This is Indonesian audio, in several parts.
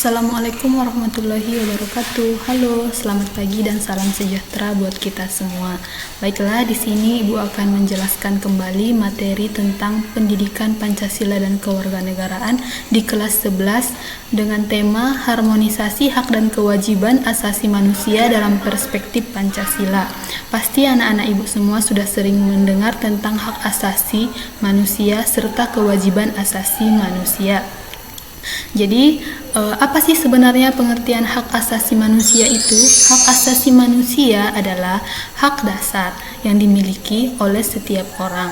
Assalamualaikum warahmatullahi wabarakatuh. Halo, selamat pagi dan salam sejahtera buat kita semua. Baiklah, di sini Ibu akan menjelaskan kembali materi tentang pendidikan Pancasila dan kewarganegaraan di kelas 11 dengan tema harmonisasi hak dan kewajiban asasi manusia dalam perspektif Pancasila. Pasti anak-anak Ibu semua sudah sering mendengar tentang hak asasi manusia serta kewajiban asasi manusia. Jadi, apa sih sebenarnya pengertian hak asasi manusia itu? Hak asasi manusia adalah hak dasar yang dimiliki oleh setiap orang.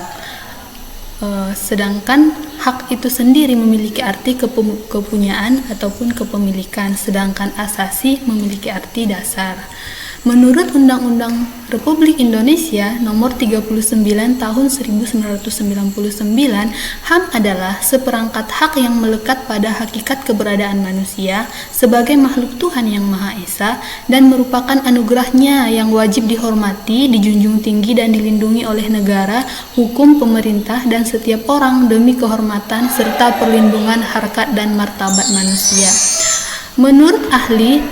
Sedangkan hak itu sendiri memiliki arti kepunyaan ataupun kepemilikan, sedangkan asasi memiliki arti dasar. Menurut Undang-Undang Republik Indonesia Nomor 39 Tahun 1999, HAM adalah seperangkat hak yang melekat pada hakikat keberadaan manusia sebagai makhluk Tuhan yang Maha Esa dan merupakan anugerahnya yang wajib dihormati, dijunjung tinggi dan dilindungi oleh negara, hukum, pemerintah, dan setiap orang demi kehormatan serta perlindungan harkat dan martabat manusia. Menurut ahli,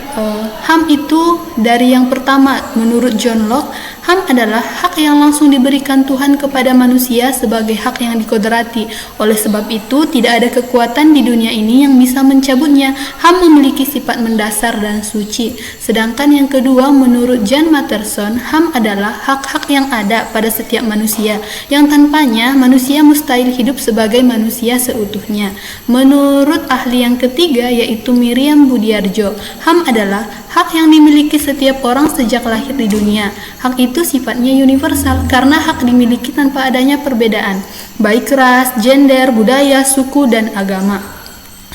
HAM itu dari yang pertama, menurut John Locke, HAM adalah hak yang langsung diberikan Tuhan kepada manusia sebagai hak yang dikodrati. Oleh sebab itu, tidak ada kekuatan di dunia ini yang bisa mencabutnya. HAM memiliki sifat mendasar dan suci. Sedangkan yang kedua, menurut John Matterson, HAM adalah hak-hak yang ada pada setiap manusia, yang tanpanya manusia mustahil hidup sebagai manusia seutuhnya. Menurut ahli yang ketiga, yaitu Miriam Budiarjo, HAM adalah hak yang dimiliki setiap orang sejak lahir di dunia. Hak itu sifatnya universal karena hak dimiliki tanpa adanya perbedaan, baik ras, gender, budaya, suku, dan agama.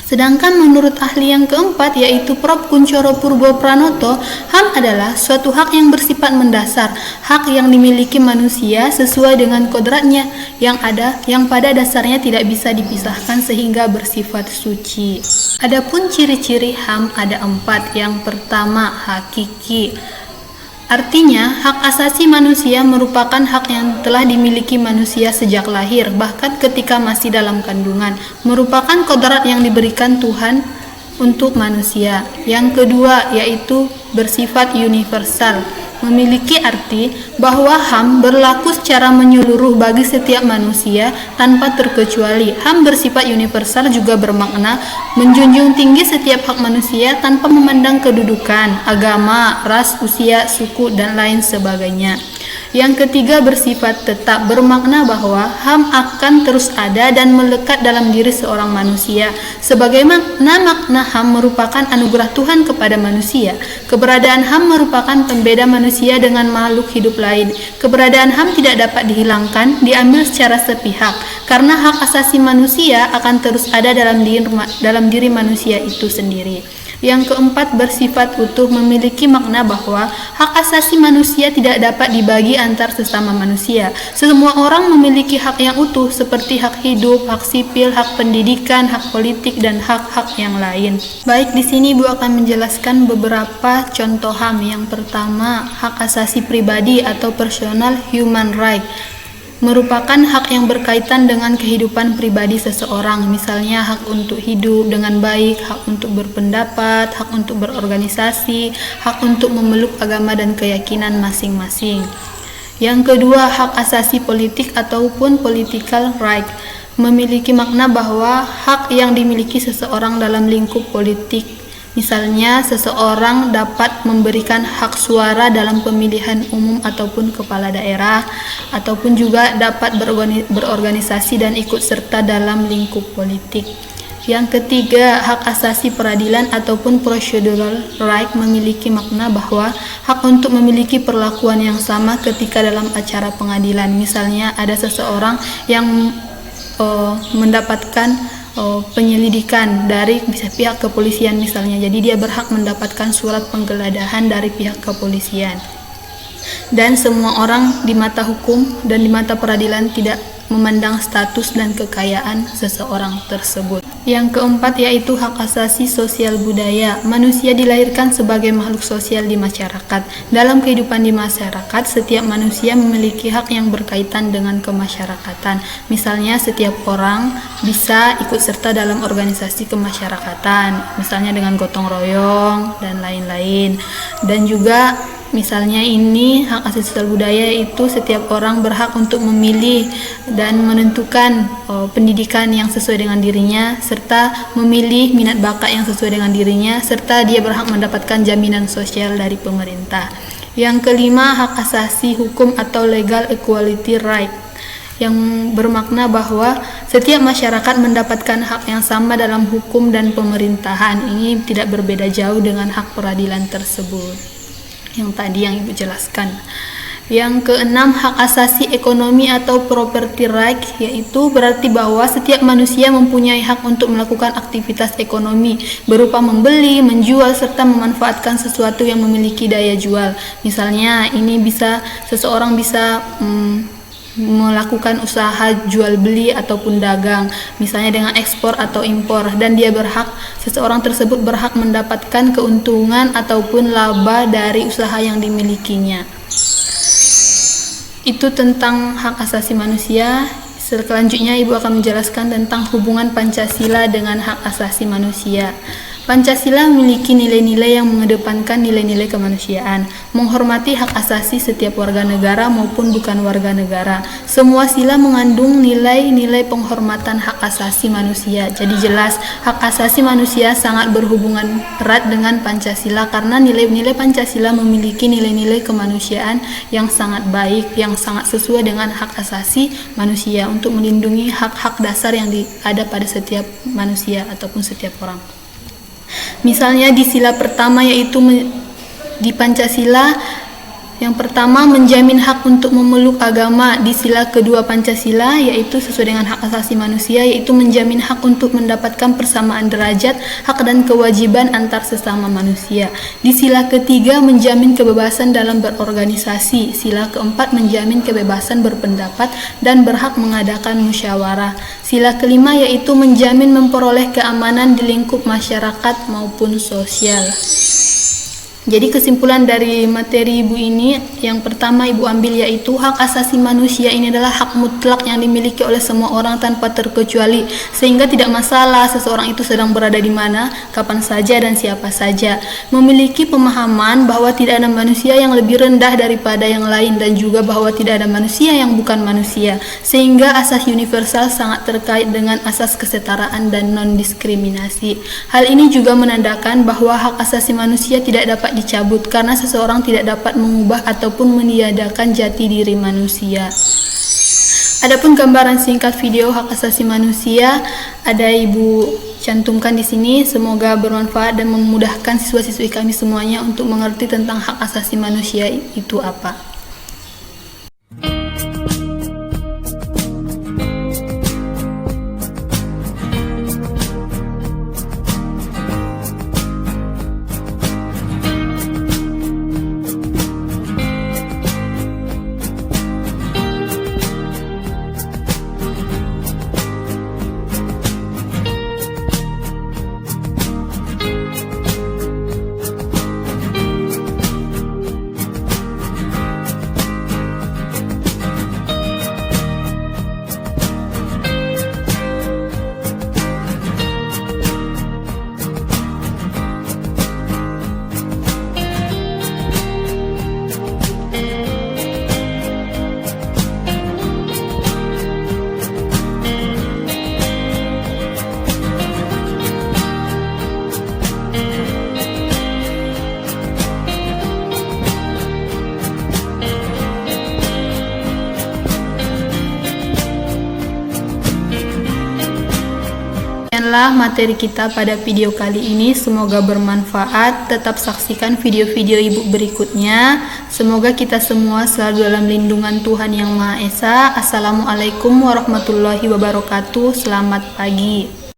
Sedangkan menurut ahli yang keempat, yaitu Prof. Kunchoro Purbo Pranoto, HAM adalah suatu hak yang bersifat mendasar, hak yang dimiliki manusia sesuai dengan kodratnya yang ada, yang pada dasarnya tidak bisa dipisahkan sehingga bersifat suci. Adapun ciri-ciri HAM ada 4. Yang pertama, hakiki. Artinya, hak asasi manusia merupakan hak yang telah dimiliki manusia sejak lahir, bahkan ketika masih dalam kandungan, merupakan kodrat yang diberikan Tuhan untuk manusia. Yang kedua, yaitu bersifat universal, memiliki arti bahwa HAM berlaku secara menyeluruh bagi setiap manusia tanpa terkecuali. HAM bersifat universal juga bermakna menjunjung tinggi setiap hak manusia tanpa memandang kedudukan, agama, ras, usia, suku, dan lain sebagainya. Yang ketiga, bersifat tetap, bermakna bahwa HAM akan terus ada dan melekat dalam diri seorang manusia. Sebagaimana makna HAM merupakan anugerah Tuhan kepada manusia, keberadaan HAM merupakan pembeda manusia dengan makhluk hidup lain. Keberadaan HAM tidak dapat dihilangkan, diambil secara sepihak, karena hak asasi manusia akan terus ada dalam diri manusia itu sendiri. Yang keempat, bersifat utuh, memiliki makna bahwa hak asasi manusia tidak dapat dibagi antar sesama manusia. Semua orang memiliki hak yang utuh seperti hak hidup, hak sipil, hak pendidikan, hak politik, dan hak-hak yang lain. Baik, di sini Ibu akan menjelaskan beberapa contoh HAM. Yang pertama, hak asasi pribadi atau personal human right. Merupakan hak yang berkaitan dengan kehidupan pribadi seseorang, misalnya hak untuk hidup dengan baik, hak untuk berpendapat, hak untuk berorganisasi, hak untuk memeluk agama dan keyakinan masing-masing. Yang kedua, hak asasi politik ataupun political right, memiliki makna bahwa hak yang dimiliki seseorang dalam lingkup politik. Misalnya, seseorang dapat memberikan hak suara dalam pemilihan umum ataupun kepala daerah, ataupun juga dapat berorganisasi dan ikut serta dalam lingkup politik. Yang ketiga, hak asasi peradilan ataupun procedural right memiliki makna bahwa hak untuk memiliki perlakuan yang sama ketika dalam acara pengadilan. Misalnya, ada seseorang yang mendapatkan penyelidikan dari pihak kepolisian misalnya, jadi dia berhak mendapatkan surat penggeledahan dari pihak kepolisian. Dan semua orang di mata hukum dan di mata peradilan tidak memandang status dan kekayaan seseorang tersebut. Yang keempat yaitu hak asasi sosial budaya. Manusia dilahirkan sebagai makhluk sosial di masyarakat. Dalam kehidupan di masyarakat, setiap manusia memiliki hak yang berkaitan dengan kemasyarakatan. Misalnya, setiap orang bisa ikut serta dalam organisasi kemasyarakatan, misalnya dengan gotong royong dan lain-lain. Dan juga misalnya ini hak asasi sosial budaya itu setiap orang berhak untuk memilih dan menentukan pendidikan yang sesuai dengan dirinya, serta memilih minat bakat yang sesuai dengan dirinya, serta dia berhak mendapatkan jaminan sosial dari pemerintah. Yang kelima, hak asasi hukum atau legal equality right, yang bermakna bahwa setiap masyarakat mendapatkan hak yang sama dalam hukum dan pemerintahan. Ini tidak berbeda jauh dengan hak peradilan tersebut yang tadi yang Ibu jelaskan. Yang keenam, hak asasi ekonomi atau property right, yaitu berarti bahwa setiap manusia mempunyai hak untuk melakukan aktivitas ekonomi berupa membeli, menjual, serta memanfaatkan sesuatu yang memiliki daya jual. Misalnya ini seseorang bisa melakukan usaha jual beli ataupun dagang, misalnya dengan ekspor atau impor, dan seseorang tersebut berhak mendapatkan keuntungan ataupun laba dari usaha yang dimilikinya. Itu tentang hak asasi manusia. Selanjutnya Ibu akan menjelaskan tentang hubungan Pancasila dengan hak asasi manusia. Pancasila memiliki nilai-nilai yang mengedepankan nilai-nilai kemanusiaan, menghormati hak asasi setiap warga negara maupun bukan warga negara. Semua sila mengandung nilai-nilai penghormatan hak asasi manusia. Jadi jelas, hak asasi manusia sangat berhubungan erat dengan Pancasila karena nilai-nilai Pancasila memiliki nilai-nilai kemanusiaan yang sangat baik, yang sangat sesuai dengan hak asasi manusia untuk melindungi hak-hak dasar yang ada pada setiap manusia ataupun setiap orang. Misalnya di sila pertama yaitu di Pancasila, yang pertama menjamin hak untuk memeluk agama. Di sila kedua Pancasila yaitu sesuai dengan hak asasi manusia, yaitu menjamin hak untuk mendapatkan persamaan derajat, hak dan kewajiban antar sesama manusia. Di sila ketiga menjamin kebebasan dalam berorganisasi. Sila keempat menjamin kebebasan berpendapat dan berhak mengadakan musyawarah. Sila kelima yaitu menjamin memperoleh keamanan di lingkup masyarakat maupun sosial. Jadi kesimpulan dari materi Ibu ini, yang pertama Ibu ambil yaitu hak asasi manusia ini adalah hak mutlak yang dimiliki oleh semua orang tanpa terkecuali, sehingga tidak masalah seseorang itu sedang berada di mana, kapan saja dan siapa saja. Memiliki pemahaman bahwa tidak ada manusia yang lebih rendah daripada yang lain dan juga bahwa tidak ada manusia yang bukan manusia, sehingga asas universal sangat terkait dengan asas kesetaraan dan non-diskriminasi. Hal ini juga menandakan bahwa hak asasi manusia tidak dapat dicabut karena seseorang tidak dapat mengubah ataupun meniadakan jati diri manusia. Adapun gambaran singkat video hak asasi manusia ada Ibu cantumkan di sini. Semoga bermanfaat dan memudahkan siswa-siswi kami semuanya untuk mengerti tentang hak asasi manusia itu apa. Demikianlah materi kita pada video kali ini, semoga bermanfaat. Tetap saksikan video-video Ibu berikutnya. Semoga kita semua selalu dalam lindungan Tuhan Yang Maha Esa. Assalamualaikum warahmatullahi wabarakatuh. Selamat pagi.